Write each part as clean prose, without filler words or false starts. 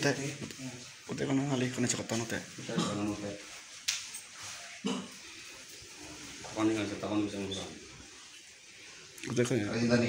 Teh, udah kan ngalih kena ceketan teh. Kapan nggak cetakon bisa ngurang. Udah kan ya. Ini tadi.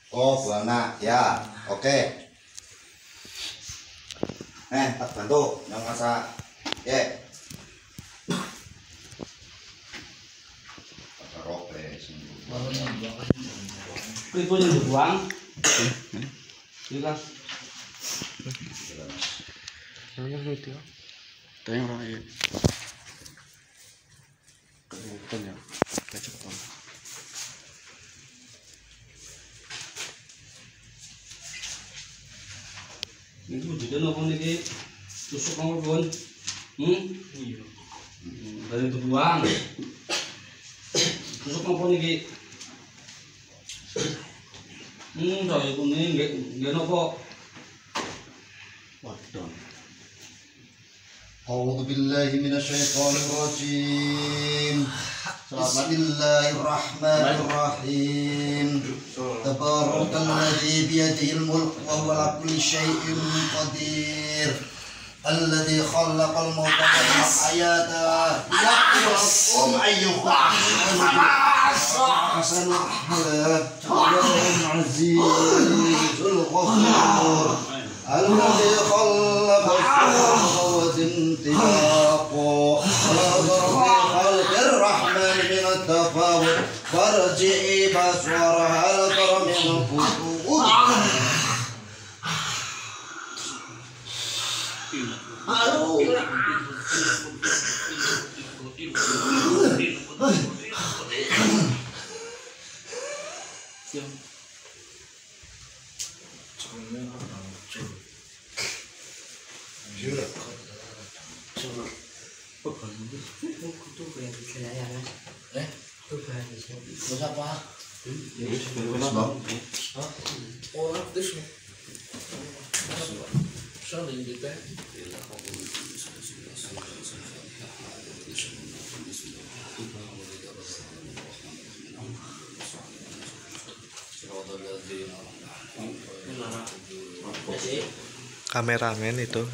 Oh, buana. Ya, oke. Tak bantu yang masak. Ya. Taruh Itu yang dibuang. Ini kan. Yang itu. Tanya orang ini. Kebutuhan ya. Kayak ceketan. Ini wujudnya nopo niki tusuk nomor pun. Iya. Dari itu buang. Tusuk nopo niki. Saya kuning nggak nopo. Waduh. أعوذ بالله من الشيطان الرجيم بسم الله الرحمن الرحيم تبارك الذي بيده الملك وهو على كل شيء قدير الذي خلق الموت والحياة ليبلوكم أيكم أحسن عملا عزيز الغفور الذي خلق الصور انطلاق نظر في خلق الرحمن من التفاوت فارجعي بصرها هل ترى من فطور Kameramen itu.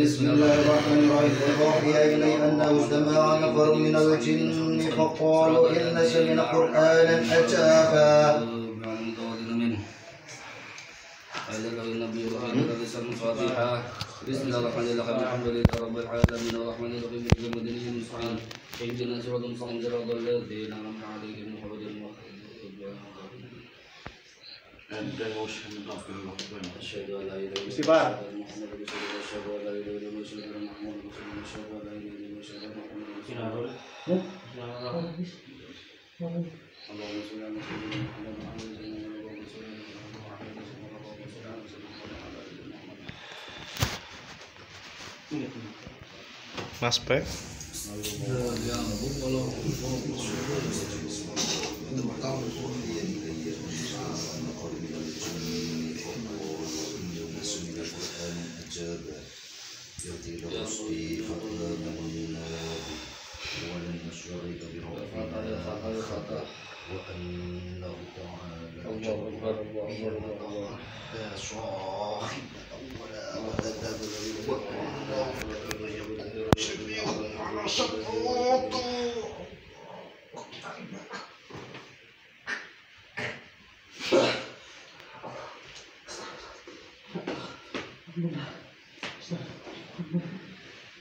بسم الله الرحمن الرحيم وأوحي إلي أنه استمع نفر من الجن فقالوا إن سمعنا قرآنا عجبا بسم الله الرحمن الرحيم الحمد لله رب العالمين الرحمن الرحيم مالك يوم الدين إياك نستعين اهدنا الصراط المستقيم صراط الذين أنعمت عليهم غير المغضوب عليهم أشهد أن لا إله إلا الله محمد رسول الله أشهد أن لا إله إلا الله سيدنا محمد رسول الله أشهد أن لا إله إلا الله سيدنا محمد رسول الله اللهم صل على سيدنا محمد وعلى آله وصحبه Mas Pek.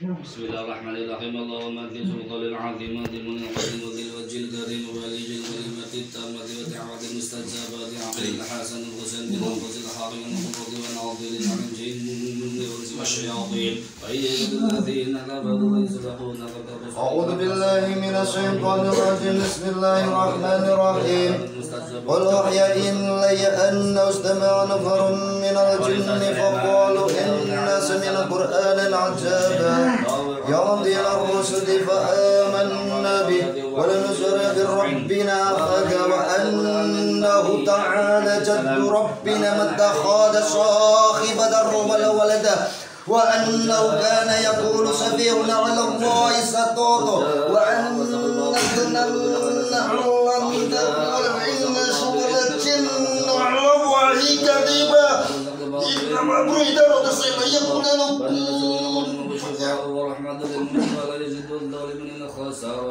Bismillahirrahmanirrahim. Allahumma ati sulqalil azim adil qadim wadil wajil karim walijil kalimati tamati wa ta'wadil mustajabati aqil hasan al-husain bin al-husain al-harim al-mufradi wa na'udil al-alim jinni wa syayatin wa ayyadil ladhina kafaru wa yusraquna أعوذ بالله من الشيطان الرجيم بسم الله الرحمن الرحيم قل أوحي إلي أنه استمع نفر من الجن فقالوا إنا سمعنا قرآنا عجابا يهدي إلى الرشد فآمنا به ولن نشرك بربنا أحدا وأنه تعالى جد ربنا ما اتخذ صاحبة ولا ولدا وأنه كان يقول سفيهنا على الله سطوط وأننا نعلم إن سورة الجن على الله كذبا إنما بريد رسول يقول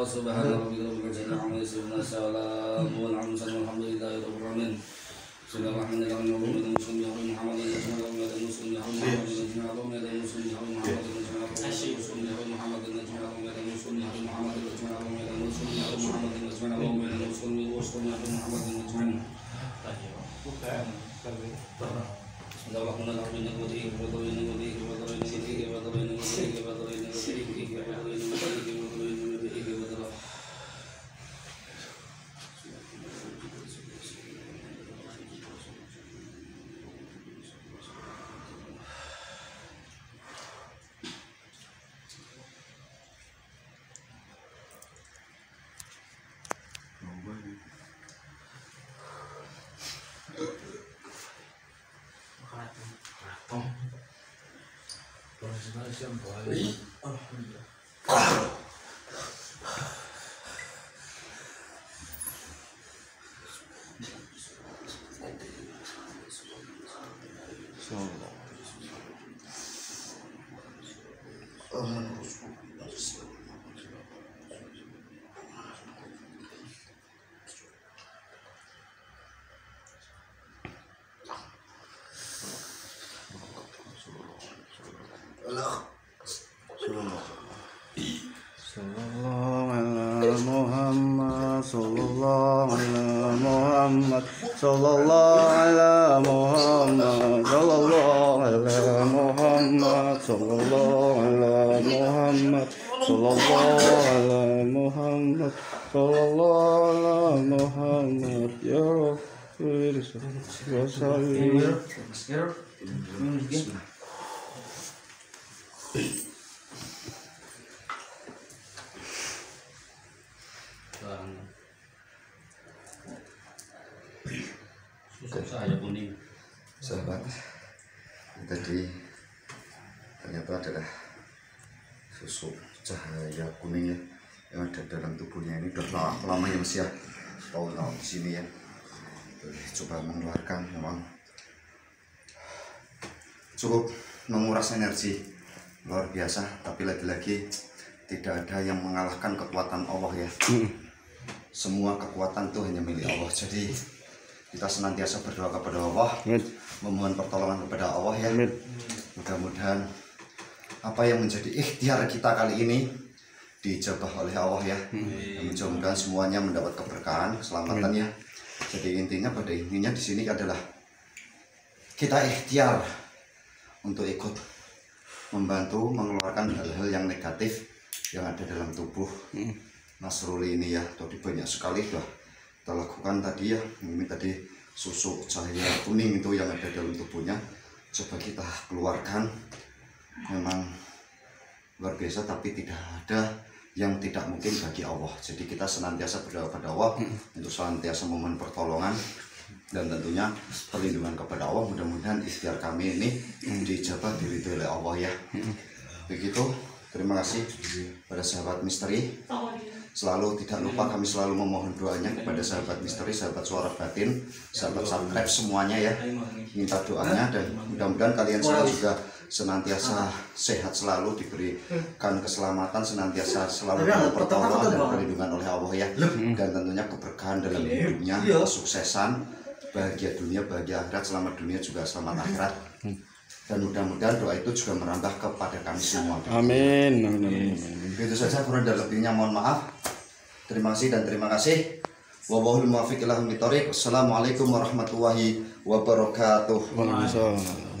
سبحان ربك رب العزة عما يصفون السلام والحمد لله رب العالمين بسم الله الرحمن الرحيم اللهم صل على محمد اللهم صل على محمد اللهم صل على محمد Sahabat, tadi ternyata adalah susu cahaya kuning ya, yang ada dalam tubuhnya. Ini udah lama ya Mas ya, tahun-tahun di sini ya. Coba mengeluarkan, memang cukup menguras energi luar biasa, tapi lagi-lagi tidak ada yang mengalahkan kekuatan Allah ya. Semua kekuatan itu hanya milik Allah. Jadi kita senantiasa berdoa kepada Allah, memohon pertolongan kepada Allah ya. Mudah-mudahan apa yang menjadi ikhtiar kita kali ini dijabah oleh Allah ya. Mudah-mudahan semuanya mendapat keberkahan, keselamatan ya. Jadi intinya di sini adalah kita ikhtiar untuk ikut membantu mengeluarkan hal-hal yang negatif yang ada dalam tubuh Mas Ruli ini ya. Tadi banyak sekali lah kita lakukan tadi ya. Ini tadi susu cahaya kuning itu yang ada dalam tubuhnya, coba kita keluarkan. Memang luar biasa, tapi tidak ada yang tidak mungkin bagi Allah. Jadi kita senantiasa berdoa kepada Allah untuk senantiasa memohon pertolongan dan tentunya perlindungan kepada Allah. Mudah-mudahan ikhtiar kami ini dijabah diridhoi oleh Allah ya. Begitu, terima kasih pada sahabat misteri Selalu tidak lupa kami selalu memohon doanya kepada sahabat misteri, sahabat suara batin, sahabat subscribe semuanya ya. Minta doanya dan mudah-mudahan kalian semua juga senantiasa sehat selalu, diberikan keselamatan, senantiasa selalu pertolongan dan perlindungan oleh Allah ya. Dan tentunya keberkahan dalam hidupnya, kesuksesan, bahagia dunia, bahagia akhirat, selamat dunia juga selamat akhirat. Dan mudah-mudahan doa itu juga merambah kepada kami semua. Amin. Amin. Itu saja, kurang dan lebihnya mohon maaf. Terima kasih dan terima kasih. Wallahul muwaffiq ila aqwamit thoriq. Assalamualaikum warahmatullahi wabarakatuh. Waalaikumsalam.